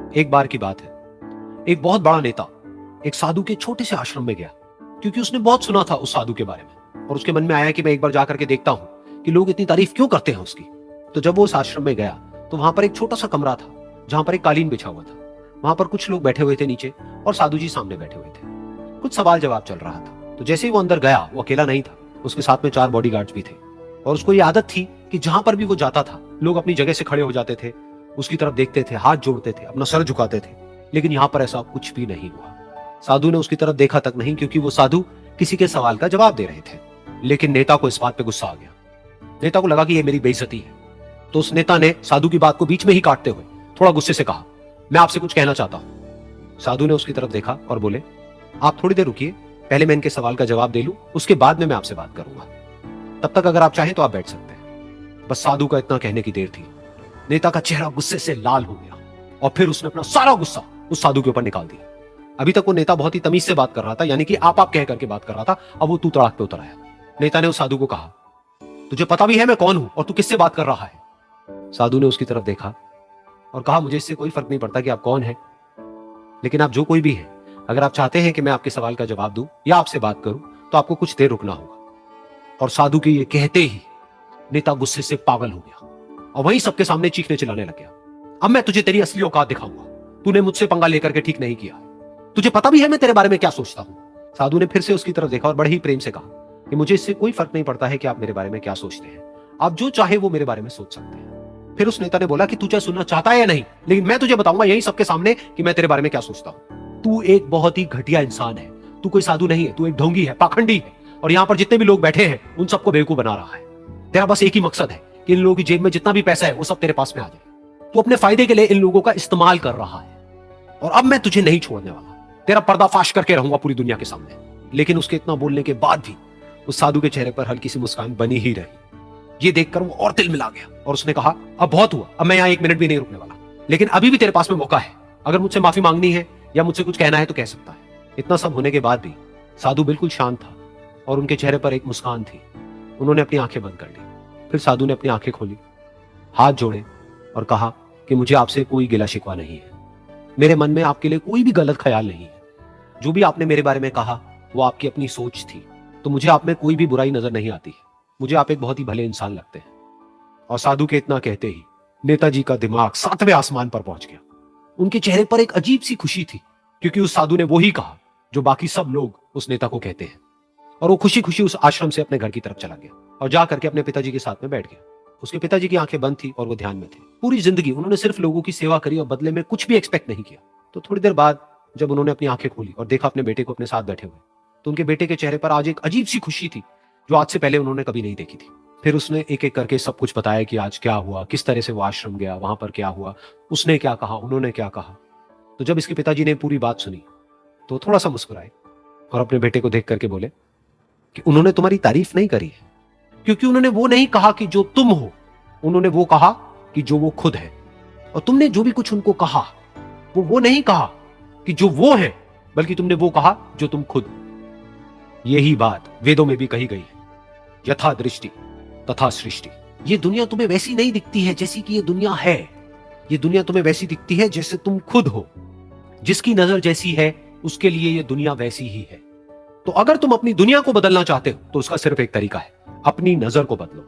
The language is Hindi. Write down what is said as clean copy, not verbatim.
एक बार की बात है, एक बहुत बड़ा नेता एक साधु के छोटे से आश्रम में गया, क्योंकि उसने बहुत सुना था उस साधु के बारे में और उसके मन में आया कि मैं एक बार जाकर के देखता हूं कि लोग इतनी तारीफ क्यों करते हैं उसकी। तो जब वो उस आश्रम में गया तो वहां पर एक छोटा सा कमरा था जहां पर एक कालीन बिछा हुआ था। वहां पर कुछ लोग बैठे हुए थे नीचे और साधु जी सामने बैठे हुए थे। कुछ सवाल जवाब चल रहा था। तो जैसे ही वो अंदर गया, वो अकेला नहीं था, उसके साथ में 4 बॉडीगार्ड्स भी थे और उसको ये आदत थी कि जहां पर भी वो जाता था लोग अपनी जगह से खड़े हो जाते थे, उसकी तरफ देखते थे, हाथ जोड़ते थे, अपना सर झुकाते थे। लेकिन यहां पर ऐसा कुछ भी नहीं हुआ। साधु ने उसकी तरफ देखा तक नहीं, क्योंकि वो साधु किसी के सवाल का जवाब दे रहे थे। लेकिन नेता को इस बात पे गुस्सा आ गया। नेता को लगा कि ये मेरी बेइज्जती है। तो उस नेता ने साधु की बात को बीच में ही काटते हुए थोड़ा गुस्से से कहा, मैं आपसे कुछ कहना चाहता हूं। साधु ने उसकी तरफ देखा और बोले, आप थोड़ी देर रुकिए, पहले मैं इनके सवाल का जवाब दे लूं, उसके बाद में मैं आपसे बात करूंगा। तब तक अगर आप चाहें तो आप बैठ सकते हैं। बस साधु का इतना कहने की देर थी। नेता का चेहरा गुस्से से लाल हो गया और फिर उसने अपना सारा गुस्सा उस साधु के ऊपर निकाल दिया। अभी तक वो नेता बहुत ही तमीज से बात कर रहा था, यानी कि आप कह करके बात कर रहा था। अब वो तू तड़ाक पे उतर आया। नेता ने उस साधु को कहा, तुझे पता भी है मैं कौन हूं और तू किससे बात कर रहा है? साधु ने उसकी तरफ देखा और कहा, मुझे इससे कोई फर्क नहीं पड़ता कि आप कौन हैं, लेकिन आप जो कोई भी हैं, अगर आप चाहते हैं कि मैं आपके सवाल का जवाब दूं या आपसे बात करूं तो आपको कुछ देर रुकना होगा। और साधु के ये कहते ही नेता गुस्से से पागल हो गया और वहीं सबके सामने चीखने चिल्लाने लग गया, अब मैं तुझे तेरी असली औकात दिखाऊंगा। तूने मुझसे पंगा लेकर के ठीक नहीं किया। तुझे पता भी है मैं तेरे बारे में क्या सोचता हूं। साधु ने फिर से उसकी तरफ देखा और बड़े ही प्रेम से कहा कि मुझे इससे कोई फर्क नहीं पड़ता है कि आप मेरे बारे में क्या सोचते हैं। आप जो चाहे वो मेरे बारे में सोच सकते हैं। फिर उस नेता ने बोला कि तू चाहे सुनना चाहता है या नहीं, लेकिन मैं तुझे बताऊंगा यही सबके सामने कि मैं तेरे बारे में क्या सोचता हूं। तू एक बहुत ही घटिया इंसान है। तू कोई साधु नहीं है, तू एक ढोंगी है, पाखंडी है, और यहां पर जितने भी लोग बैठे हैं उन सबको बेवकूफ बना रहा है। तेरा बस एक ही मकसद है कि इन लोगों की जेब में जितना भी पैसा है वो सब तेरे पास में आ जाए। तू अपने फायदे के लिए इन लोगों का इस्तेमाल कर रहा है और अब मैं तुझे नहीं छोड़ने वाला। तेरा पर्दाफाश करके रहूंगा पूरी दुनिया के सामने। लेकिन उसके इतना बोलने के बाद भी उस साधु के चेहरे पर हल्की सी मुस्कान बनी ही रही। ये देखकर वो और तिल मिला गया और उसने कहा, अब बहुत हुआ, अब मैं यहां 1 मिनट भी नहीं रुकने वाला। लेकिन अभी भी तेरे पास में मौका है। अगर मुझसे माफी मांगनी है या मुझसे कुछ कहना है तो कह सकता है। इतना सब होने के बाद भी साधु बिल्कुल शांत था और उनके चेहरे पर एक मुस्कान थी। उन्होंने अपनी आंखें बंद कर ली। फिर साधु ने अपनी आंखें खोली, हाथ जोड़े और कहा कि मुझे आपसे कोई गिला शिकवा नहीं है। मेरे मन में आपके लिए कोई भी गलत ख्याल नहीं है। जो भी आपने मेरे बारे में कहा वो आपकी अपनी सोच थी। तो मुझे आप में कोई भी बुराई नजर नहीं आती है। मुझे आप एक बहुत ही भले इंसान लगते हैं। और साधु के इतना कहते ही नेताजी का दिमाग 7वें आसमान पर पहुंच गया। उनके चेहरे पर एक अजीब सी खुशी थी, क्योंकि उस साधु ने वो ही कहा जो बाकी सब लोग उस नेता को कहते हैं। और वो खुशी खुशी उस आश्रम से अपने घर की तरफ चला गया और जा करके अपने पिताजी के साथ में बैठ गया। उसके पिताजी की आंखें बंद थी और वो ध्यान में थे। पूरी जिंदगी उन्होंने सिर्फ लोगों की सेवा करी और बदले में कुछ भी एक्सपेक्ट नहीं किया। तो थोड़ी देर बाद जब उन्होंने अपनी आंखें खोली और देखा अपने बेटे को अपने साथ बैठे हुए, तो उनके बेटे के चेहरे पर आज एक अजीब सी खुशी थी जो आज से पहले उन्होंने कभी नहीं देखी थी। फिर उसने एक एक करके सब कुछ बताया कि आज क्या हुआ, किस तरह से वो आश्रम गया, वहां पर क्या हुआ, उसने क्या कहा, उन्होंने क्या कहा। तो जब इसके पिताजी ने पूरी बात सुनी तो थोड़ा सा मुस्कुराए और अपने बेटे को देख करके बोले कि उन्होंने तुम्हारी तारीफ नहीं करी है, क्योंकि उन्होंने वो नहीं कहा कि जो तुम हो, उन्होंने वो कहा कि जो वो खुद है। और तुमने जो भी कुछ उनको कहा वो नहीं कहा कि जो वो है, बल्कि तुमने वो कहा जो तुम खुद हो। यही बात वेदों में भी कही गई है, यथा दृष्टि तथा सृष्टि। ये दुनिया तुम्हें वैसी नहीं दिखती है जैसी कि ये दुनिया है। ये दुनिया तुम्हें वैसी दिखती है जैसे तुम खुद हो। जिसकी नजर जैसी है उसके लिए ये दुनिया वैसी ही है। तो अगर तुम अपनी दुनिया को बदलना चाहते हो तो उसका सिर्फ एक तरीका है, अपनी नजर को बदलो।